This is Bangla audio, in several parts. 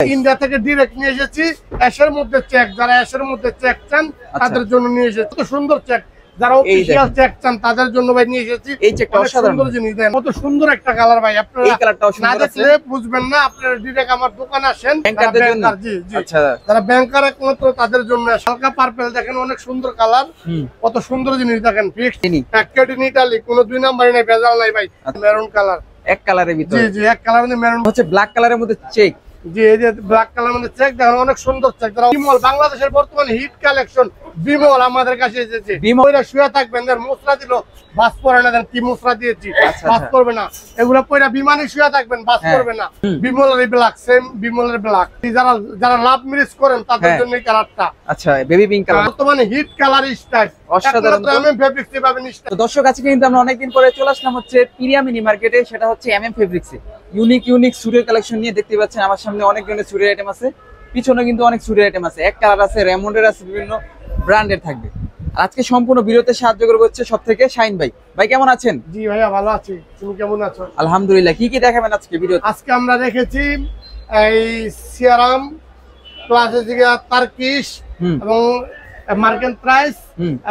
ইন্ডিয়া থেকে ডিরেক্ট নিয়ে এসেছি অ্যাশের মধ্যে চেক, যারা অ্যাশের মধ্যে চেক চান তাদের জন্য নিয়ে এসেছি। কত সুন্দর চেক, যারা অফিশিয়াল চেক চান তাদের জন্য ভাই নিয়ে এসেছি। এই চেকটা সুন্দর জিনিস দেন, কত সুন্দর একটা কালার ভাই। আপনারা এই কালারটাও না সুন্দর আছে, দেখলে বুঝবেন না। আপনারা ডিরেক্ট আমার দোকানে আসেন, ব্যাংকারদের জন্য। জি জি, আচ্ছা, যারা ব্যাংকার একমাত্র তাদের জন্য। হালকা পার্পল দেখেন, অনেক সুন্দর কালার, কত সুন্দর জিনিস দেখেন। ফিক্সড প্যাকেট ইন ইতালি, কোনো দুই নাম্বারই নাই, ভেজাল নাই ভাই। মেরুন কালার, এক কালারের ভিতরে। জি জি, এক কালারের মধ্যে মেরুন হচ্ছে ব্ল্যাক কালারের মধ্যে চেক। জি, এই যে ব্ল্যাক কালার মধ্যে চেক দেখেন, অনেক সুন্দর চেক। যারা বিমল, বাংলাদেশের বর্তমানে হিট কালেকশন বিমল আমাদের কাছে এসেছে। বিমলরা শুয়ে থাকবেন, এর মুসরা দিল বাস পড়ে না। দেন কি মুসরা দিয়েছি, বাস পড়বে না। এগুলা পয়রা বিমানে শুয়ে থাকবেন, বাস পড়বে না। বিমলের ব্ল্যাক, সেম বিমলের ব্ল্যাক। যারা যারা লাভ মিরিজ করেন তাদের জন্য এই কালারটা। আচ্ছা, বেবি পিঙ্ক কালার, বর্তমানে হিট কালার স্টাইল, অসাধারণ। এমএম ফেব্রিক্স পাবেন। তো দর্শক, আজকে কিন্তু আমরা অনেকদিন পরে চলে আসলাম হচ্ছে পিরিয়া মিনি মার্কেটে, সেটা হচ্ছে এমএম ফেব্রিক্সে। ইউনিক স্যুটের কালেকশন নিয়ে দেখতে পাচ্ছেন আমার সামনে অনেক ধরনের স্যুটের আইটেম আছে, পিছনে কিন্তু অনেক স্যুটের আইটেম আছে। এক কালার আছে, রেমন্ডের আছে, বিভিন্ন ব্র্যান্ডের থাকবে। আর আজকে সম্পূর্ণ ভিডিওতে সাহায্য করবে হচ্ছে সব থেকে শাইন ভাই। ভাই কেমন আছেন? জি ভাইয়া, ভালো আছি, তুমি কেমন আছো? আলহামদুলিল্লাহ। কি কি দেখাবেন আজকে ভিডিও? আজকে আমরা রেখেছি এই সিয়ারাম প্লাস তার্কিশ এবং মার্কেন প্রাইস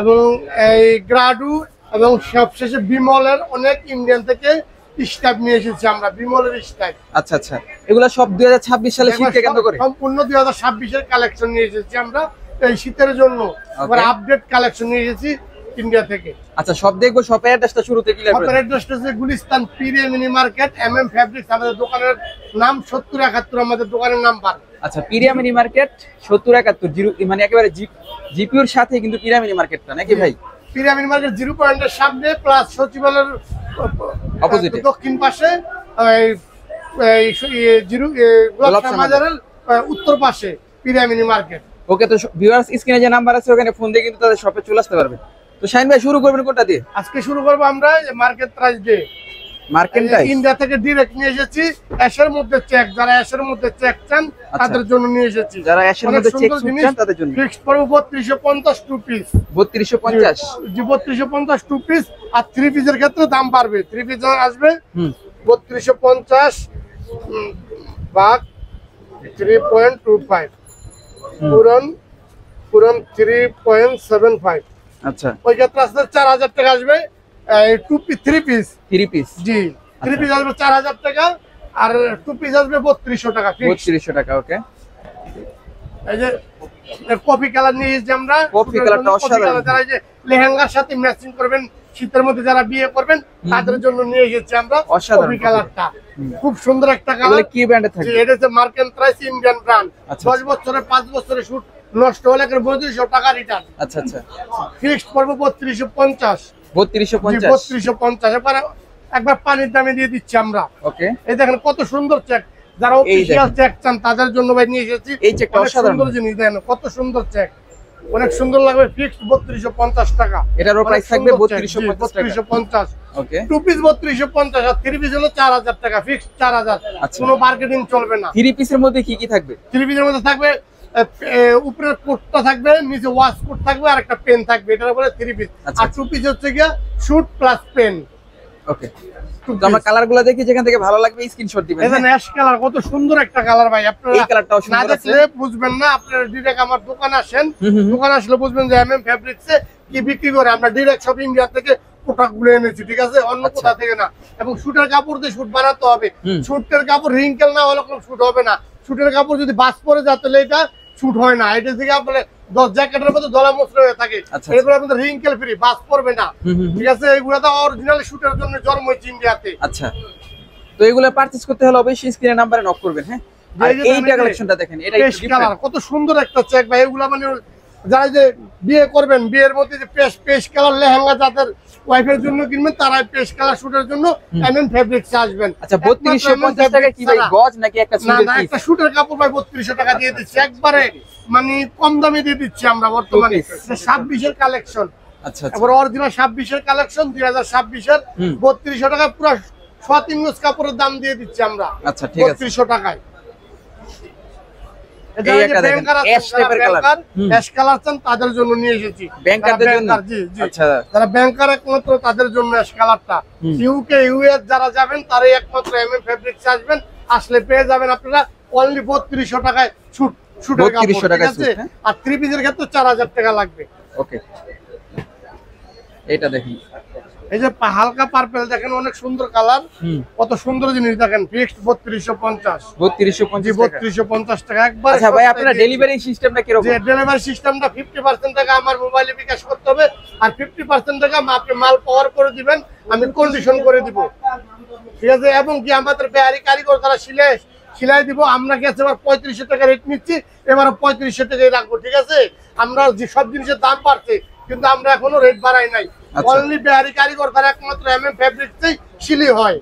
এবং এই গ্রাডু এবং সবশেষে বিমলের অনেক ইন্ডিয়ান থেকে স্টাইপ নিয়ে এসেছি আমরা, বিমলের স্টাইপ। আচ্ছা আচ্ছা, এগুলা সব 2026 সালে শীতকে কেন্দ্র করে সম্পূর্ণ 2026 এর কালেকশন নিয়ে এসেছি আমরা এই শীতের জন্য। আবার আপডেট কালেকশন নিয়ে এসেছি ইন্ডিয়া থেকে। আচ্ছা, সব দেখবো। শপের অ্যাড্রেসটা শুরুতে ক্লিয়ার করে। শপের অ্যাড্রেসটা হচ্ছে গুলিস্তান পিরিয়া মিনি মার্কেট, এমএম ফেব্রিক্স। আমাদের দোকানের নাম 7071 আমাদের দোকানের নাম্বার। আচ্ছা, পিরিয়া মিনি মার্কেট 7071, মানে একেবারে জিপিওর সাথে কিন্তু পিরিয়া মিনি মার্কেটটা নাকি ভাই? পিরিয়া মিনি মার্কেট 0 পয়েন্টের সামনে প্লাস সচিবালয়ের অপোজিটে দক্ষিণ পাশে, গোলাপ বাজারের উত্তর পাশে পিরিয়া মিনি মার্কেট। ওকে, তো ভিউয়ার্স স্ক্রিনে যে নাম্বার আছে ওখানে ফোন দিয়ে কিন্তু তাদের শপে চলে আসতে পারবে। তো শাইন ভাই, শুরু করবেন কোনটা দিয়ে? আজকে শুরু করব আমরা market price day. Market price India থেকে ডাইরেক্ট নিয়ে এসেছি অ্যাশের মধ্যে চেক, যারা অ্যাশের মধ্যে চেক চান তাদের জন্য নিয়ে এসেছি। যারা অ্যাশের মধ্যে চেক চান তাদের জন্য ফিক্সড পড়ব 3250 টু পিস। 3250, জি 3250 টু পিস। আর 3 পিসের ক্ষেত্রে দাম বাড়বে। 3 পিস আসবে 3250 ভাগ 3.25, পুরন 3.75। আচ্ছা, ওই ক্ষেত্রে আসলে 4000 টাকা আসবে। 3 পিস, জি 3 পিস আসবে 4000 টাকা, আর 2 পিস আসবে 3200 টাকা। 3200 টাকা। ওকে, এই যে কফি কালার নিয়ে এসেছি আমরা। কফি কালারটা অসাধারণ। যারা এই যে লেহেঙ্গার সাথে ম্যাচিং করবেন, শীতের মধ্যে যারা বিয়ে করবেন তাদের জন্য নিয়ে এসেছি আমরা কফি কালারটা। খুব সুন্দর একটা কালার। কি ব্র্যান্ডে থাকে? এটা হচ্ছে মার্কেন প্রাইস, ইন্ডিয়ান ব্র্যান্ড। 10 বছরে 5 বছরের শুট নষ্ট হলে 3200 টাকা রিটার্ন। আচ্ছা আচ্ছা, ফিক্সড পড়ব 3250। 3250 একবার পানির দামে দিয়ে দিচ্ছি আমরা। ওকে, এই দেখেন কত সুন্দর চেক, যারা অফিশিয়াল চেক চান তাদের জন্য ভাই নিয়ে এসেছি। এই চেকটা অসাধারণ সুন্দর জিনিস দেখেন, কত সুন্দর চেক, অনেক সুন্দর লাগবে। ফিক্সড 3250 টাকা। এটারও প্রাইস থাকবে 3250। ওকে, 2 পিস 3250 আর 3 পিস হলো 4000 টাকা। ফিক্সড 4000, কোনো মার্কেটিং চলবে না। 3 পিসের মধ্যে কি কি থাকবে? 3 পিসের মধ্যে থাকবে উপরের কোটটা থাকবে, নিচে ওয়াশ কোট থাকবে, আর একটা পেন থাকবে। এটার বলে 3 পিস। আর 2 পিস হচ্ছে গিয়া শুট প্লাস পেন। ওকে, তো আমরা কালারগুলো দেখি, যেখান থেকে ভালো লাগবে স্ক্রিনশট দিবেন। এটা ন্যাশ কালার, কত সুন্দর একটা কালার ভাই। আপনারা এই কালারটাও না সুন্দর আছে, দেখলে বুঝবেন না। আপনারা ডাইরেক্ট আমার দোকানে আসেন, দোকানে আসলে বুঝবেন যে এমএম ফেব্রিক্সে কি বিক্রি করে। আমরা ডাইরেক্ট সব ইন্ডিয়া থেকে প্রোডাক্টগুলো এনেছি, ঠিক আছে, অন্য কোথা থেকে না। এবং শুটের কাপড় দিয়ে শুট বানাতে হবে। শুটের কাপড় রিঙ্কেল না হলে কোনো শুট হবে না। শুটের কাপড় যদি বাস পরে যায় তাহলে এটা শুট হয় না। এটা থেকে আপনার 10 জ্যাকেটের মধ্যে দলা মশলা হয়ে থাকে। এগুলো আপনাদের রিঙ্কেল ফ্রি, বাস পড়বে না, ঠিক আছে। এগুলো তো অরিজিনাল শুটের জন্য জন্ম হয়েছে ইন্ডিয়াতে। আচ্ছা, তো এগুলো পারচেজ করতে হলে অবশ্যই স্ক্রিনের নাম্বারে নক করবেন। হ্যাঁ, এইটা কালেকশনটা দেখেন, এটা একটু কালার, কত সুন্দর একটা চেক ভাই। এগুলো মানে যারা যে বিয়ে করবেন, বিয়ের মধ্যে যে পেস্ট কালার লেহেঙ্গা যাদের ওয়াইফের জন্য কিনবেন, তারা পেস্ট কালার শুটের জন্য এমএম ফেব্রিক্স আসবেন। আচ্ছা, 3250 টাকা কি ভাই গজ নাকি একটা শুটের পিস? না, একটা শুটের কাপড় ভাই 3200 টাকা দিয়ে দিচ্ছি একবারে, মানে কম দামে দিয়ে দিচ্ছি আমরা বর্তমানে। 26 এর কালেকশন। আচ্ছা, এবার অরিজিনাল 26 এর কালেকশন 2026 এর 3200 টাকা পুরো 3 গজ কাপড়ের দাম দিয়ে দিচ্ছি আমরা। আচ্ছা, ঠিক আছে, 3200 টাকায়। তাদের জন্য নিয়ে এসেছি, যারা ব্যাংকার একমাত্র তাদের জন্য অ্যাশ কালারটা। ইউকে ইউএস যারা যাবেন তারাই একমাত্র এমএম ফেব্রিক্স আসবেন। আসলে পেয়ে যাবেন আপনারা অনলি 3200 টাকায় শুটের কাপড়, 3200 ঠিক টাকায় আছে? suit, হ্যাঁ? আর 3 পিসের ক্ষেত্রে 4000 টাকা লাগবে। ওকে, এটা দেখেন, এই যে হালকা পার্পল দেখেন, অনেক সুন্দর কালার, কত সুন্দর জিনিস দেখেন। ফিক্সড 3250, 3250 টাকা একবার। আচ্ছা ভাই, আপনার ডেলিভারি সিস্টেমটা কি রকম? যে ডেলিভারি সিস্টেমটা 50% টাকা আমার মোবাইলে বিকাশ করতে হবে, আর 50% টাকা আপনি মাল পাওয়ার করে দিবেন, আমি কন্ডিশন করে দিব, ঠিক আছে? এবং কি আমাদের বেহারি কারিগর যারা সিলাই দিব, আমরা গেছে এবার 3500 টাকা রেট নিচ্ছি, এবার 3500 টাকাই রাখবো, ঠিক আছে? আমরা যে সব জিনিসের দাম বাড়ছে, কিন্তু আমরা এখনো রেট বাড়াই নাই। অনলি বেহারি কারিগর তারা একমাত্র এমএম ফেব্রিক্সেই সিলি হয়।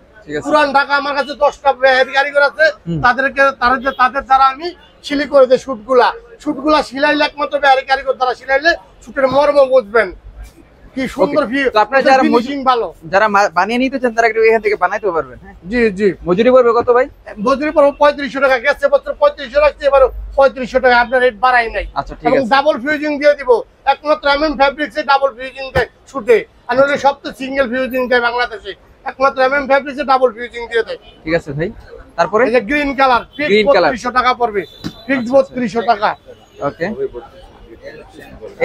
পুরান ঢাকা আমার কাছে 10টা বেহারি কারিগর আছে, তাদের দ্বারা আমি সিলি করে দেই শুটগুলা সিলাইলে একমাত্র বেহারি কারিগর দ্বারা সিলাইলে শুটের মর্ম বুঝবেন কি সুন্দর। আপনারা যারা ফিনিশিং ভালো, যারা বানিয়ে নিতে চান তারা একটু এখান থেকে বানাইতে পারবেন। জি জি। মজুরি পড়বে কত ভাই? মজুরি পড়বে 3500 টাকা। গেছে বছর 3500 রাখছে, এবার 3500 টাকা, আপনার রেট বাড়াই নাই। আচ্ছা, ঠিক এবং আছে। ডাবল ফিউজিং দিয়ে দিব, একমাত্র এমএম ফেব্রিক্সে ডাবল ফিউজিং দেয় শুটে, আর নইলে সব তো সিঙ্গেল ফিউজিং দেয় বাংলাদেশে, একমাত্র এমএম ফেব্রিক্সে ডাবল ফিউজিং দিয়ে দেয়। ঠিক আছে ভাই, তারপরে এই যে গ্রিন কালার, ফিক্স 3200 টাকা পড়বে, ফিক্স 3200 টাকা। ওকে,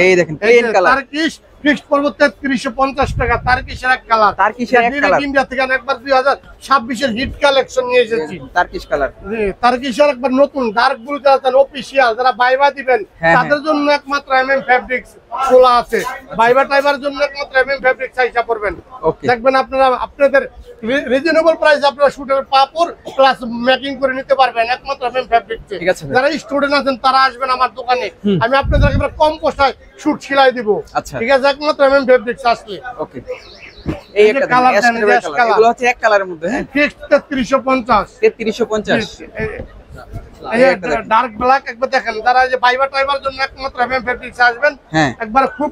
এই দেখেন প্লেন কালার, টার্কিশ ফিক্স পড়বে 3350 টাকা। টার্কিশের এক কালার, টার্কিশের এক কালার, ইন্ডিয়া থেকে একবার 2026 এর হিট কালেকশন নিয়ে এসেছি। টার্কিশ কালার, টার্কিশের একবার নতুন ডার্ক ব্লু যারা অফিশিয়াল, যারা বাইবা দিবেন তাদের জন্য একমাত্র এমএম ফেব্রিক্স খোলা আছে। বাইবা টাইবার জন্য একমাত্র এমএম ফেব্রিক্স আইসা পড়বেন, দেখবেন আপনারা আপনাদের রিজনেবল প্রাইস আপনারা শুটের পাপড় প্লাস মেকিং করে নিতে পারবেন একমাত্র এমএম ফেব্রিক্সে। যারা স্টুডেন্ট আছেন তারা আসবেন আমার দোকানে, আমি আপনাদের একেবারে কম পয়সায় শুট সেলাই দিব, ঠিক আছে? একমাত্র এমএম ফেব্রিক্স আসলে। ওকে, এই একটা কালার, এগুলো হচ্ছে এক কালারের মধ্যে, হ্যাঁ, ফিক্স 3350, 3350। এই ডার্ক ব্ল্যাক একবার দেখেন, যারা যে বাইবা টাইবার জন্য একমাত্র এমএম ফেব্রিক্স আসবেন, একবার খুব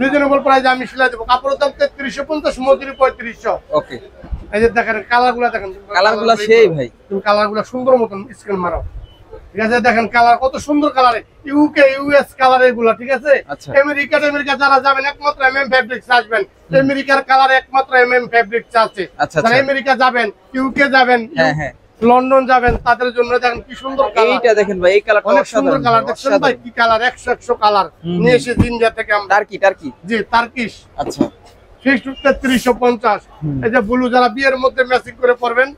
রিজনেবল প্রাইসে আমি সেলাই দেব। কাপড়ের দাম 3350, মজুরি 3500। ওকে, এই যে দেখেন কালারগুলো, দেখেন কালারগুলো সেই ভাই, তুমি কালারগুলো সুন্দর মতন স্ক্রিন মারো, ঠিক আছে? দেখেন কালার কত সুন্দর কালার, ইউকে ইউএস কালার এগুলা, ঠিক আছে? আমেরিকা যারা যাবেন একমাত্র এমএম ফেব্রিক্স আসবেন, আমেরিকার কালার একমাত্র এমএম ফেব্রিক্স আছে। যারা আমেরিকা যাবেন, ইউকে যাবেন, লন্ডন যাবেন, তাদের জন্য দেখেন কি সুন্দর কালার। এইটা দেখেন ভাই, এই কালারটা অনেক সুন্দর কালার, দেখছেন ভাই কি কালার? 100 কালার নিয়ে এসেছি ইন্ডিয়া থেকে আমরা। টার্কি, জি টার্কিশ। আচ্ছা, ফিক্সড 3350। এই যে ব্লু, যারা বিয়ের মধ্যে ম্যাচিং করে পরবেন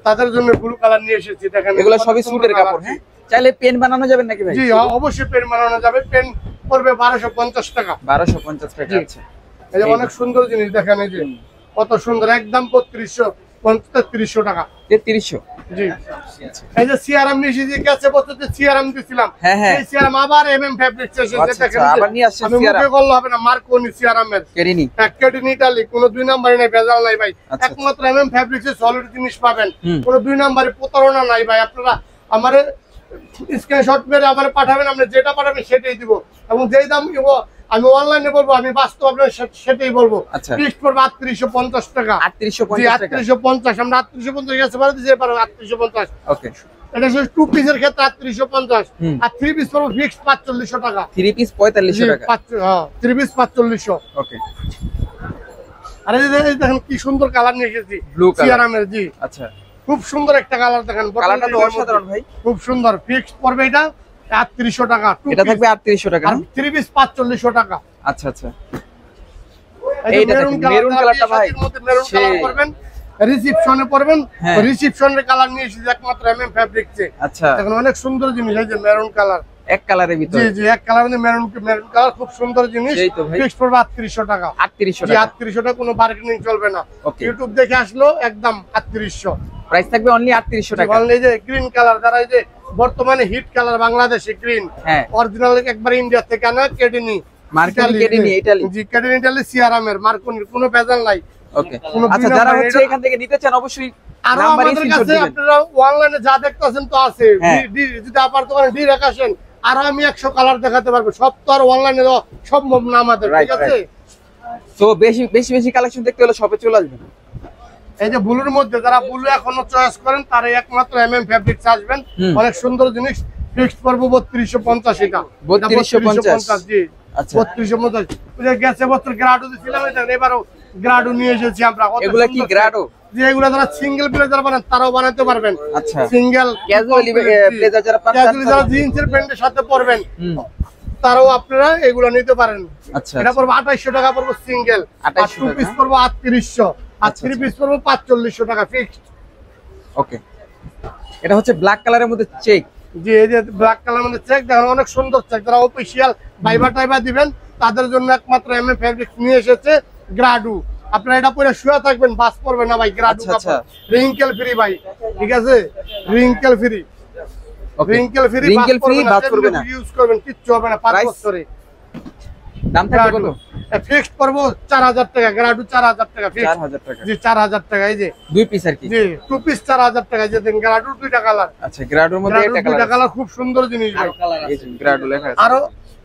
তাদের জন্য ব্লু কালার নিয়ে এসেছি, দেখেন এগুলো সবই সুটের কাপড়। হ্যাঁ, চাইলে পেন বানানো যাবে নাকি ভাই? জি অবশ্যই পেন বানানো যাবে, পেন পড়বে 1250 টাকা। 1250 টাকা। আচ্ছা, এই যে অনেক সুন্দর জিনিস দেখেন, এই যে কত সুন্দর, একদম 3300 টাকা। 3300, জি। এই যে সিআরএম নিয়ে এসেছি, গেছে বছর যে সিআরএম দিছিলাম, এই সিআরএম আবার এমএম ফেব্রিক্স এসেছে, দেখেন আবার নিয়ে আসছে আমি মুখে বললে হবে না, মার্কোনি সিআরএম এর, কেডিনি ইতালি, কোনো দুই নাম্বারই নাই, ভেজাল নাই ভাই, একমাত্র এমএম ফেব্রিক্স এর সলিড জিনিস পাবেন, কোনো দুই নাম্বারে প্রতারণা নাই ভাই। আপনারা আমারে স্ক্রিনশট মেরে আমারে পাঠাবেন, আমরা যেটা পাঠাবেন সেটাই দিব, এবং যেই দাম দিব আমি অনলাইনে বলবো, আমি বাস্তব আপনার সেটাই বলবো। ফিক্সড পড়বে 3850 টাকা। 3850, আমরা 3850 গেছে পারে দিতে পারবো 3850। ওকে, এটা হচ্ছে 2 পিসের ক্ষেত্রে 3850, আর 3 পিস পড়বে ফিক্সড 4500 টাকা। 3 পিস 4500 টাকা। হ্যাঁ, 3 পিস 4500। ওকে, আর এই দেখেন কি সুন্দর কালার নিয়ে এসেছি, ব্লু কালার সিআরএমের। জি আচ্ছা, খুব সুন্দর একটা কালার, দেখেন কালারটা তো অসাধারণ ভাই, খুব সুন্দর। ফিক্সড পড়বে এটা 3800 টাকা। এটা থাকবে 3800 টাকা, আর 3 পিস 4500 টাকা। আচ্ছা আচ্ছা, এইটা দেখেন মেরুন কালারটা ভাই, মেরুন কালার করবেন, রিসেপশনে পড়বেন, রিসেপশনের কালার নিয়ে এসেছি একমাত্র এমএম ফেব্রিক্সে। আচ্ছা, দেখেন অনেক সুন্দর জিনিস, এই যে মেরুন কালার, এক কালারের ভিতরে। জি জি, এক কালার মধ্যে মেরুন কালার, খুব সুন্দর জিনিস। ফিক্সড পড়বে 3800 টাকা। 3800 জি, টাকা। 3800 টাকা, কোনো বার্গেনিং চলবে না। ইউটিউব দেখে আসলো একদম 3800, প্রাইস থাকবে অনলি 3800 টাকা। অনলি যে গ্রিন কালার, যারা এই যে বর্তমানে হিট কালার বাংলাদেশে গ্রিন, অরিজিনাল একবার ইন্ডিয়া থেকে আনা, কেডিনি ইতালি। জি, কেডিনি ইতালি, সিআরএম এর, মার্কোনির, কোনো ভেজাল নাই। ওকে, আচ্ছা, যারা হচ্ছে এখান থেকে নিতে চান অবশ্যই আর আমাদের কাছে আপনারা অনলাইনে যা দেখতেছেন তো আছে, যদি আপনার দোকানে ডিরেক্ট আসেন আর আমি 100 কালার দেখাতে পারবো, সব তো আর অনলাইনে সম্ভব না আমাদের, ঠিক আছে? তো বেশি কালেকশন দেখতে হলে শপে চলে আসবেন। এই যে ব্লুর মধ্যে যারা ব্লু এখনো চয়েস করেন তারা একমাত্র এমএম ফেব্রিক্স আসবেন, অনেক সুন্দর জিনিস। ফিক্সড পড়বো 3250, এটা 3250। জি আচ্ছা, 3250। ওই যে গেছে বছর গ্রাডো দিছিলাম, এবারও গ্রাডো নিয়ে এসেছি আমরা। এগুলা কি গ্রাডো? যে এগুলা যারা সিঙ্গেল ব্লেজার বানান তারাও বানাতে পারবেন। আচ্ছা, সিঙ্গেল ক্যাজুয়ালি ব্লেজার যারা পান ক্যাজুয়ালি যারা জিন্সের প্যান্টের সাথে পরবেন তারাও আপনারা এগুলো নিতে পারেন। আচ্ছা, এটা পড়বে 2800 টাকা পড়বে সিঙ্গেল, আর 2 পিস পড়বে 3800, আর 3 পিস পড়বে 4500 টাকা ফিক্সড। ওকে, এটা হচ্ছে ব্ল্যাক কালারের মধ্যে চেক। জি, এই যে ব্ল্যাক কালার মধ্যে চেক দেখেন, অনেক সুন্দর চেক। যারা অফিশিয়াল ভাইবা টাইবা দিবেন তাদের জন্য একমাত্র এমএম ফেব্রিক্স নিয়ে এসেছে গ্রাডু। আপনারা এটা পরে শুয়ে থাকবেন, বাস পড়বে না ভাই। গ্রাডু কাপড়, রিঙ্কেল ফ্রি ভাই, ঠিক আছে? Wrinkle free, wrinkle free, wrinkle free, বাস পড়বে না, ইউজ করবেন কিচ্ছু হবে না 5 বছরে। দাম থাকবে কত? ফিক্সড পড়বো 4000 টাকা, গ্রাডু 4000 টাকা ফিক্সড। 4000 টাকা, জি 4000 টাকা। এই যে 2 পিস আর কি। জি 2 পিস 4000 টাকা। যে দেন গ্রাডু 2টা কালার। আচ্ছা, গ্রাডুর মধ্যে এটা দুইটা কালার খুব সুন্দর জিনিস ভাই। এই যে গ্রাডু লেখা আছে।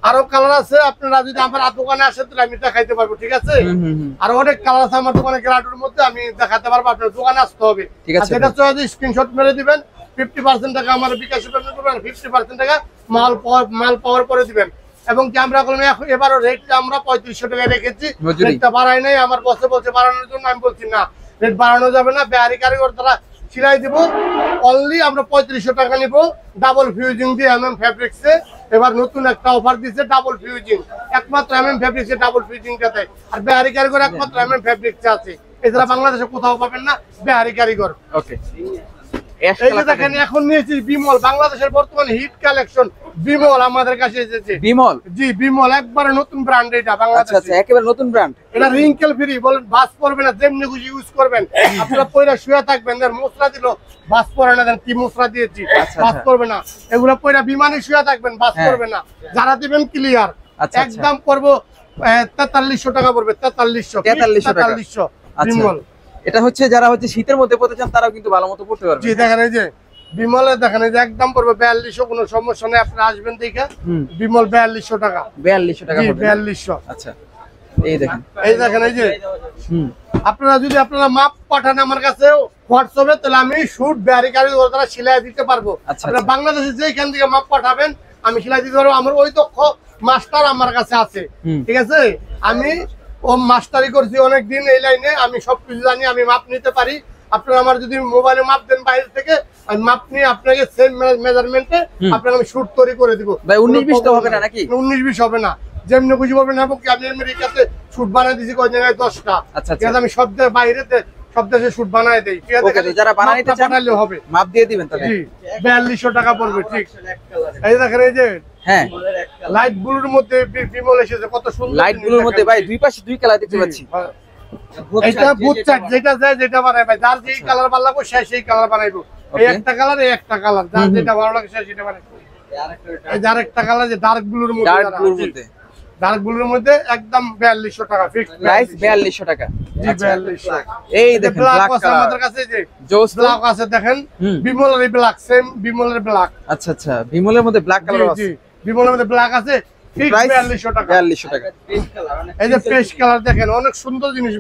আরো কালার আছে, আপনারা যদি আমার দোকানে আসেন তাহলে আমি দেখাইতে পারবো, ঠিক আছে? আর অনেক কালার আছে আমার দোকানে গ্রাডুর মধ্যে, আমি দেখাতে পারবো। আপনার দোকানে আসতে হবে, ঠিক আছে? সেটা চাইলে স্ক্রিনশট মেরে দিবেন, 50% টাকা আমার বিকাশে পেমেন্ট করবেন, 50% টাকা মাল পাওয়ার পরে দিবেন। এবং কি আমরা এবারও রেটটা আমরা 3500 টাকায় রেখেছি, রেটটা বাড়াই নাই। আমার বসে বলছে বাড়ানোর জন্য, আমি বলছি না, রেট বাড়ানো যাবে না। বেহারি কারিগর তারা সিলাই দিব, অনলি আমরা 3500 টাকা নিব ডাবল ফিউজিং দিয়ে এমএম ফেব্রিক্সে। এবার নতুন একটা অফার দিচ্ছে ডাবল ফিউজিং, একমাত্র এমএম ফেব্রিক্সে ডাবল ফিউজিংটাতে। আর বেহারি কারিগর একমাত্র এমএম ফেব্রিক্সে আছে, এছাড়া বাংলাদেশে কোথাও পাবেন না বেহারি কারিগর। ওকে, এই যে দেখেন এখন নিয়েছি বিমল, বাংলাদেশের বর্তমানে হিট কালেকশন বিমল আমাদের কাছে এসেছে। বিমল? জি বিমল, একবারে নতুন ব্র্যান্ড এটা বাংলাদেশে। আচ্ছা, একেবারে নতুন ব্র্যান্ড। এটা রিঙ্কেল ফ্রি, বলেন বাস পড়বে না, যেমনি খুশি ইউজ করবেন। আপনারা পয়লা শুয়ে থাকবেন, দেন মশলা দিল বাস পড়ে না, দেন কি মশলা দিয়েছি বাস পড়বে না। এগুলো পয়লা বিমানে শুয়ে থাকবেন, বাস পড়বে না। যারা দিবেন ক্লিয়ার, একদম করবো 4300 টাকা পড়বে। 4300 বিমল। এটা হচ্ছে যারা হচ্ছে শীতের মধ্যে পড়তে চান তারাও কিন্তু ভালো মতো পড়তে পারবে। জি দেখেন, এই যে বিমলের দেখেন, এই যে একদম পড়বে 4200, কোনো সমস্যা নেই। আপনারা আসবেন দেখে বিমল 4200 টাকা। 4200 টাকা পড়বে। 4200। আচ্ছা, এই দেখেন, এই দেখেন, এই যে আপনারা যদি আপনারা মাপ পাঠান আমার কাছে হোয়াটসঅ্যাপে, তাহলে আমি শুট বেহারি কারিগর দ্বারা সেলাই দিতে পারবো। আপনারা বাংলাদেশে যেখান থেকে মাপ পাঠাবেন আমি সেলাই দিতে পারবো। আমার ওই দক্ষ মাস্টার আমার কাছে আছে, ঠিক আছে? আমি ও মাস্টারি করছি অনেকদিন এই লাইনে, আমি সবকিছু জানি, আমি মাপ নিতে পারি। আপনারা আমার যদি মোবাইলে মাপ দেন বাইরে থেকে, আমি মাপ নিয়ে আপনাকে সেম মেজারমেন্টে আপনাকে আমি শুট তৈরি করে দিব ভাই। 19-20 তো হবে না নাকি? 19-20 হবে না, যেমনি খুশি পাবেন। এবং কি আমি আমেরিকাতে শুট বানাই দিয়েছি কয় জায়গায় 10টা। আচ্ছা, ঠিক আছে? আমি সব দেশের বাইরেতে সব দেশে শুট বানাই দেই, ঠিক আছে? যারা বানাইতে চান বানাইলে হবে, মাপ দিয়ে দিবেন তাহলে। জি 4200 টাকা পড়বে, ঠিক। এই দেখেন, এই যে হ্যাঁ লাইট ব্লুর মধ্যে বিমল এসেছে, কত সুন্দর লাইট ব্লুর মধ্যে ভাই, দুই পাশে দুই কালার দেখতে পাচ্ছি। এটা বুটচাট যেটা যায় যেটা বানায় ভাই, যার যেই কালার ভালো লাগবে সে সেই কালার বানাইবো। এই একটা কালার, এই একটা কালার, যার যেটা ভালো লাগে সে সেটা বানাইবো। এই যার একটা কালার যে ডার্ক ব্লুর মধ্যে, ডার্ক ব্লুর মধ্যে একদম 4200 টাকা ফিক্সড প্রাইস। 4200 টাকা। জি 4200। এই দেখেন ব্ল্যাক আছে আমাদের কাছে, যে জোস ব্ল্যাক আছে দেখেন, বিমলের ব্ল্যাক, সেম বিমলের ব্ল্যাক। আচ্ছা আচ্ছা, বিমলের মধ্যে ব্ল্যাক কালার আছে। জি বিমলের মধ্যে ব্ল্যাক আছে, ঠিক 4200 টাকা। 4200 টাকা। এই যে পেস্ট কালার দেখেন, অনেক সুন্দর জিনিস।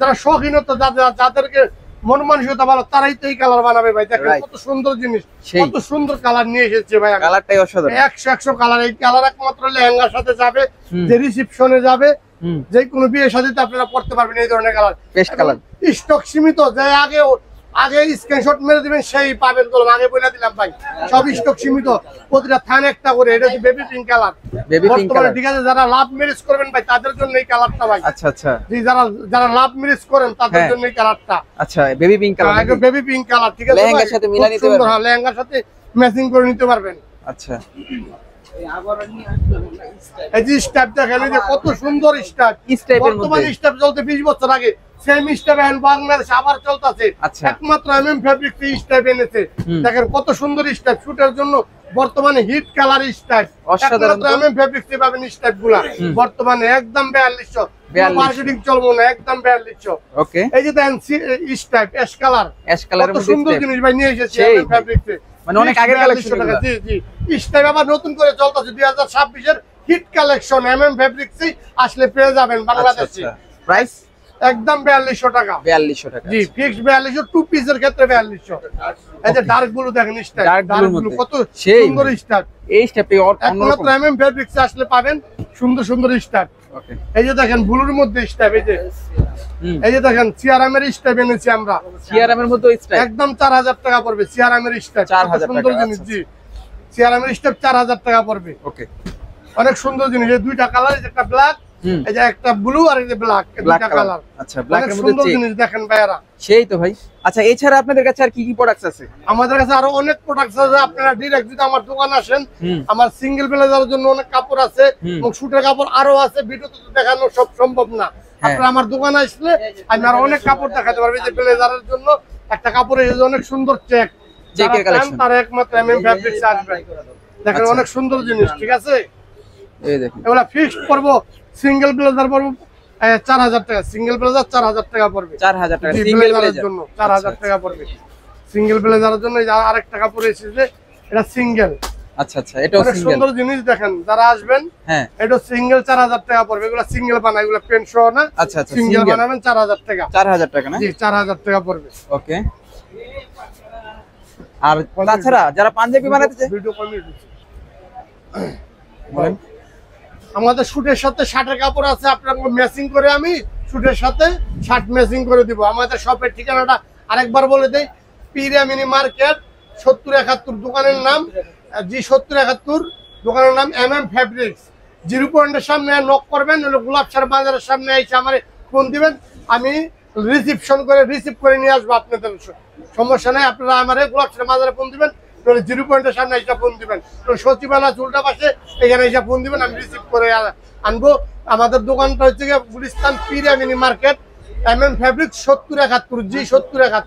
যারা শৌখিনতা, যাদেরকে মন মানসিকতা ভালো, তারাই তো এই কালার বানাবে ভাই। দেখেন কত সুন্দর জিনিস, কত সুন্দর কালার নিয়ে এসেছে ভাই। কালারটাই অসাধারণ, 100 কালার। এই কালার একমাত্র লেহেঙ্গার সাথে যাবে, যে রিসেপশনে যাবে, যে কোনো বিয়ের সাথে আপনারা পড়তে পারবেন এই ধরনের কালার। পেস্ট কালার স্টক সীমিত, যে আগে স্ক্রিনশট মেরে দিবেন সেই পাবেন। কলম আগে বলে দিলাম ভাই, সব স্টক সীমিত, প্রতিটা থান একটা করে। এটা হচ্ছে baby pink colour, baby pink colour, ঠিক আছে? যারা লাভ ম্যারেজ করবেন ভাই তাদের জন্য এই কালারটা ভাই। আচ্ছা আচ্ছা, জি যারা লাভ ম্যারেজ করেন তাদের জন্য এই কালারটা। আচ্ছা, baby pink colour, baby pink colour, ঠিক আছে? লেহেঙ্গার সাথে মিলা নিতে পারবেন। হ্যাঁ, লেহেঙ্গার সাথে ম্যাচিং করে নিতে পারবেন। আচ্ছা, এই যে স্টেপ দেখেন, এই যে কত সুন্দর স্টেপ। বর্তমানে স্টেপ চলতে 20 বছর আগে, সেম স্টেপ এখন বাংলাদেশ আবার চলতেছে। একমাত্র এমএম ফেব্রিক স্টেপ এনেছে। দেখেন কত সুন্দর স্টেপ, শুটের জন্য বর্তমানে হিট কালার স্টেপ। একমাত্র এমএম ফেব্রিক পাবেন স্টেপ গুলা বর্তমানে একদম 4200। মার্কেটিং চলবো না, একদম 4200। ওকে, এই যে দেখেন স্টেপ অ্যাশ কালার, কত সুন্দর জিনিস ভাই নিয়ে এসেছে এমএম ফেব্রিক। মানে অনেক আগের কালেকশন। জি জি, স্টাইল আবার নতুন করে চলতেছে 2026 এর হিট কালেকশন এমএম ফেব্রিক্স আসলে পেয়ে যাবেন বাংলাদেশে। প্রাইস একদম 4200 টাকা। 4200 টাকা, জি ফিক্সড 4200, টু পিসের ক্ষেত্রে 4200। এই যে ডার্ক ব্লু দেখেন স্টাইল, ডার্ক ব্লু কত সুন্দর স্টাইল। এই স্টেপটি একমাত্র এমএম ফেব্রিক্স আসলে পাবেন সুন্দর সুন্দর স্টাইল। ওকে এই যে দেখেন ব্লুর মধ্যে স্টেপ, এই যে দেখেন সিআরএমের স্টেপ এনেছি আমরা, সিআরএমের মধ্যে স্টাইল একদম 4000 টাকা পড়বে সিআরএমের স্টেপ। 4000 সুন্দর টাকা, জিনিস, আচ্ছা, জি সিআরএমের স্টেপ 4000 টাকা পড়বে। ওকে অনেক সুন্দর জিনিস, এই দুইটা কালার, একটা ব্ল্যাক, এই যে একটা ব্লু আর এই যে ব্ল্যাক, ব্ল্যাক দুইটা কালার। আচ্ছা ব্ল্যাকের মধ্যে সুন্দর জিনিস দেখেন ভাইয়ারা। সেই তো ভাই। আচ্ছা এছাড়া আপনাদের কাছে আর কি কি প্রোডাক্টস আছে? আমাদের কাছে আরো অনেক প্রোডাক্ট আছে, আপনারা ডাইরেক্ট যদি আমার দোকান আসেন, হুম। আমার সিঙ্গেল ব্লেজারের জন্য অনেক কাপড় আছে এবং শুটের কাপড় আরো আছে, ভিডিওতে তো দেখানো সব সম্ভব না। আপনারা আমার দোকানে আসলে আমি আরো অনেক কাপড় দেখাতে পারবো। যে ব্লেজারের জন্য একটা কাপড় এসেছে অনেক সুন্দর চেকের কালেকশন, তার একমাত্র এমএম ফেব্রিক্স আসবে। দেখেন অনেক সুন্দর জিনিস, ঠিক আছে। এই দেখুন এগুলা ফিক্সড পড়বো, সিঙ্গেল ব্লেজার পড়বো 4000 টাকা, সিঙ্গেল ব্লেজার 4000 টাকা পড়বে। 4000 টাকা জি, সিঙ্গেল ব্লেজারের ব্লেজার জন্য 4000 টাকা পড়বে। সিঙ্গেল ব্লেজারের জন্য এই যে আরেকটা কাপড় এসেছে, এটা সিঙ্গেল। আচ্ছা আচ্ছা এটাও অনেক সিঙ্গেল। সুন্দর জিনিস দেখেন, যারা আসবেন হ্যাঁ এটা সিঙ্গেল 4000 টাকা পড়বে। এগুলা সিঙ্গেল বানায়, এগুলা পেন সহ না, আচ্ছা আচ্ছা সিঙ্গেল সিঙ্গেল বানাবেন 4000 টাকা। 4000 টাকা না? জি 4000 টাকা পড়বে। ওকে। আর তাছাড়া যারা পাঞ্জাবি বানাতে চায়, ভিডিও কমিয়ে দিচ্ছি। বলেন। আমাদের শুটের সাথে শার্টের কাপড় আছে, আপনাকে ম্যাচিং করে আমি শুটের সাথে শার্ট ম্যাচিং করে দিব। আমাদের শপের ঠিকানাটা আরেকবার বলে দেই, পিরিয়া মিনি মার্কেট 7071, দোকানের নাম জি 7071, দোকানের নাম এমএম ফেব্রিক্স। 0 পয়েন্টের সামনে নক করবেন, হলো গোলাপসার বাজারের সামনে এসে আমার ফোন দিবেন, আমি রিসিভ করে নিয়ে আসবো আপনাদের। সমস্যা নাই, আপনারা আমার গোলাপসার বাজারে ফোন দিবেন, 0 পয়েন্টের সামনে এসে ফোন দিবেন, সচিবালয় উল্টা পাশে এখানে এসে ফোন দিবেন, আমি রিসিভ করে আনবো। আমাদের দোকানটা হচ্ছে গুলিস্তান পিরিয়া mini market, MM fabrics 7071, G 7071।